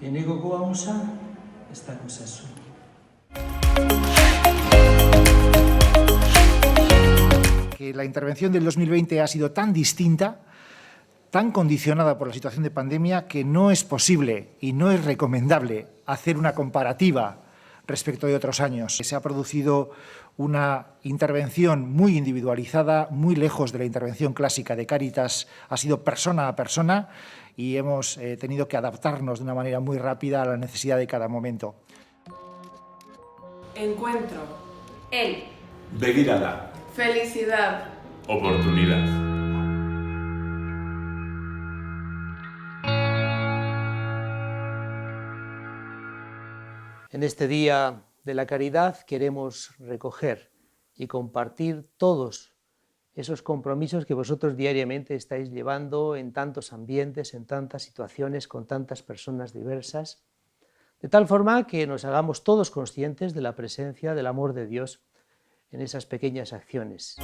Enegoko hausa, esta cosa su. Que la intervención del 2020 ha sido tan distinta, tan condicionada por la situación de pandemia, que no es posible y no es recomendable hacer una comparativa respecto de otros años. Se ha producido una intervención muy individualizada, muy lejos de la intervención clásica de Cáritas, ha sido persona a persona y hemos tenido que adaptarnos de una manera muy rápida a la necesidad de cada momento. Encuentro. El. Begirada. Felicidad. Oportunidad. En este Día de la Caridad queremos recoger y compartir todos esos compromisos que vosotros diariamente estáis llevando en tantos ambientes, en tantas situaciones, con tantas personas diversas, de tal forma que nos hagamos todos conscientes de la presencia del amor de Dios en esas pequeñas acciones.